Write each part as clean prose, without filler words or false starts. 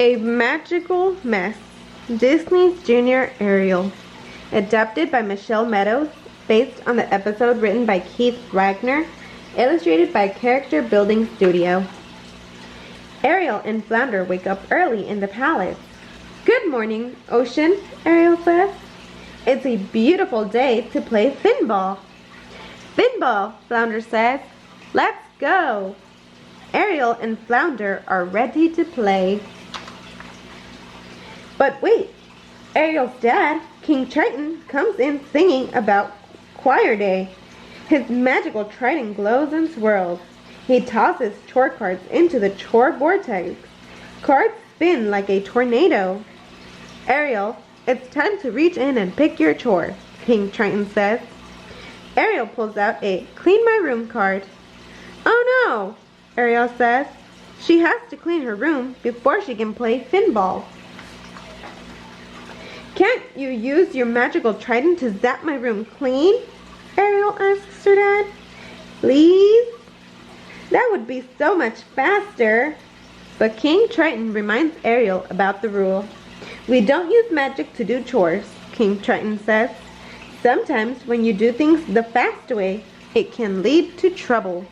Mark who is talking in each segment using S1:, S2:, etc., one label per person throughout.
S1: A Magical Mess, Disney's Junior Ariel, adapted by Michelle Meadows, based on the episode written by Keith Wagner, illustrated by Character Building Studio. Ariel and Flounder wake up early in the palace. "Good morning, Ocean," Ariel says. "It's a beautiful day to play finball." "Finball," Flounder says. "Let's go." Ariel and Flounder are ready to play. But wait, Ariel's dad, King Triton, comes in singing about choir day. His magical trident glows and swirls. He tosses chore cards into the chore vortex. Cards spin like a tornado. "Ariel, it's time to reach in and pick your chore," King Triton says. Ariel pulls out a "Clean my room" card. "Oh no," Ariel says. She has to clean her room before she can play finball. "Can't you use your magical trident to zap my room clean?" Ariel asks her dad. "Please? That would be so much faster." But King Triton reminds Ariel about the rule. "We don't use magic to do chores," King Triton says. "Sometimes when you do things the fast way, it can lead to trouble."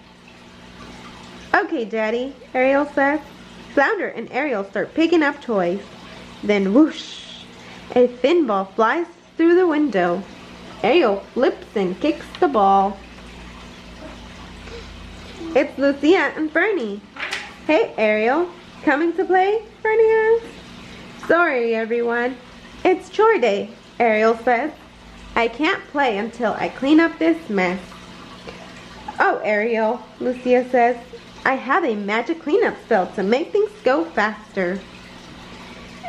S1: "Okay, Daddy," Ariel says. Flounder and Ariel start picking up toys. Then whoosh! A finball flies through the window. Ariel flips and kicks the ball. It's Lucia and Fernie. "Hey, Ariel, coming to play?" Fernie asks. "Sorry, everyone. It's chore day," Ariel says. "I can't play until I clean up this mess." "Oh, Ariel," Lucia says. "I have a magic cleanup spell to make things go faster."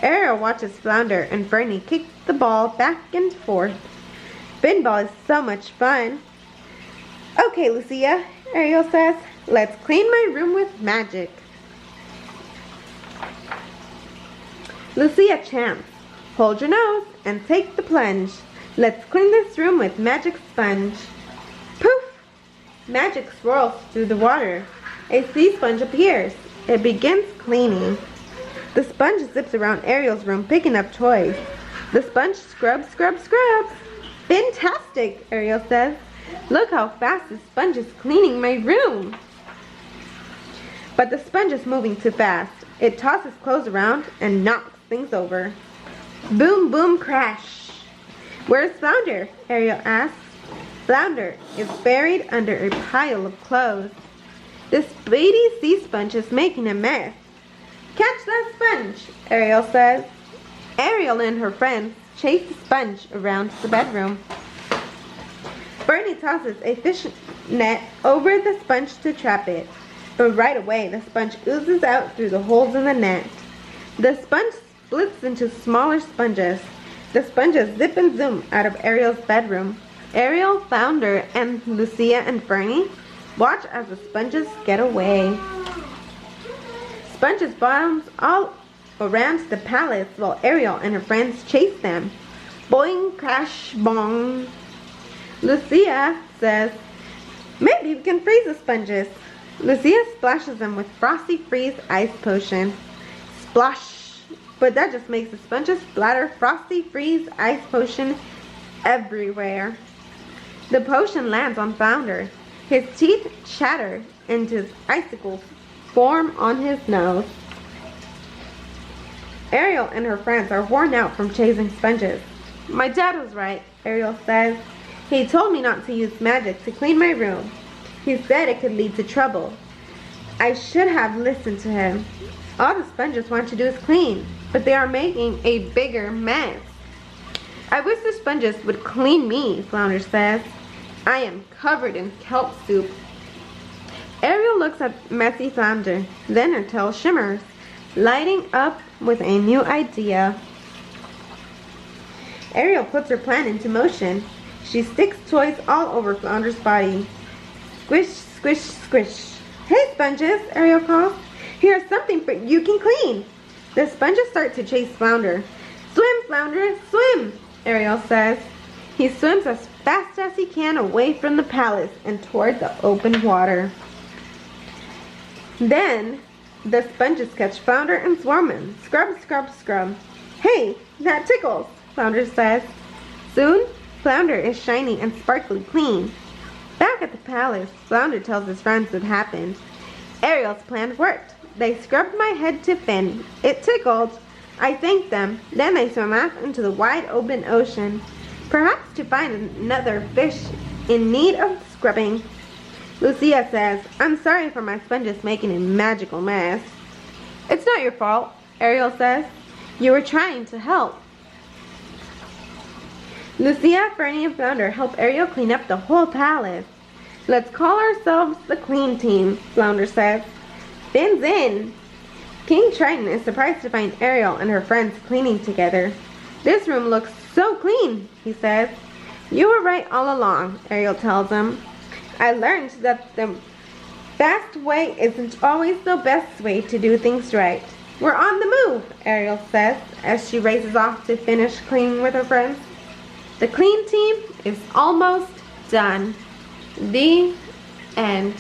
S1: Ariel watches Flounder and Fernie kick the ball back and forth. "Finball is so much fun." "Okay, Lucia," Ariel says. "Let's clean my room with magic." Lucia chants, "Hold your nose and take the plunge. Let's clean this room with magic sponge." Poof! Magic swirls through the water. A sea sponge appears. It begins cleaning. The sponge zips around Ariel's room picking up toys. The sponge scrubs, scrubs, scrubs. "Fantastic," Ariel says. "Look how fast the sponge is cleaning my room." But the sponge is moving too fast. It tosses clothes around and knocks things over. Boom, boom, crash. "Where's Flounder?" Ariel asks. Flounder is buried under a pile of clothes. The speedy sea sponge is making a mess. "Catch that sponge," Ariel says. Ariel and her friends chase the sponge around the bedroom. Fernie tosses a fish net over the sponge to trap it, but right away the sponge oozes out through the holes in the net. The sponge splits into smaller sponges. The sponges zip and zoom out of Ariel's bedroom. Ariel, Flounder, and Lucia and Fernie watch as the sponges get away. Sponges bounce all around the palace while Ariel and her friends chase them. Boing, crash, bong. Lucia says, "Maybe we can freeze the sponges." Lucia splashes them with Frosty Freeze ice potion. Splosh! But that just makes the sponges splatter Frosty Freeze ice potion everywhere. The potion lands on Flounder. His teeth chatter and his icicles form on his nose. Ariel and her friends are worn out from chasing sponges. "My dad was right," Ariel says. "He told me not to use magic to clean my room. He said it could lead to trouble. I should have listened to him. All the sponges want to do is clean, but they are making a bigger mess." "I wish the sponges would clean me," Flounder says. "I am covered in kelp soup." Ariel looks at messy Flounder. Then her tail shimmers, lighting up with a new idea. Ariel puts her plan into motion. She sticks toys all over Flounder's body. Squish, squish, squish. "Hey, sponges," Ariel calls. "Here's something you can clean." The sponges start to chase Flounder. "Swim, Flounder, swim," Ariel says. He swims as fast as he can away from the palace and toward the open water. Then The sponges catch Flounder and Swarman. Scrub, scrub, scrub. Hey, that tickles, Flounder says. Soon, Flounder is shiny and sparkly clean. Back at the palace, Flounder tells his friends what happened. Ariel's plan worked. They scrubbed my head to fin. It tickled. I thanked them. Then they swam off into the wide open ocean, perhaps to find another fish in need of scrubbing. Lucia says, I'm sorry for my sponges making a magical mess. It's not your fault, Ariel says. You were trying to help. Lucia, Fernie, and Flounder help Ariel clean up the whole palace. Let's call ourselves the Clean Team, Flounder says. Fins in. King Triton is surprised to find Ariel and her friends cleaning together. This room looks so clean, he says. You were right all along, Ariel tells him. I learned that the fast way isn't always the best way to do things right. We're on the move, Ariel says as she races off to finish cleaning with her friends. The Clean Team is almost done. The end.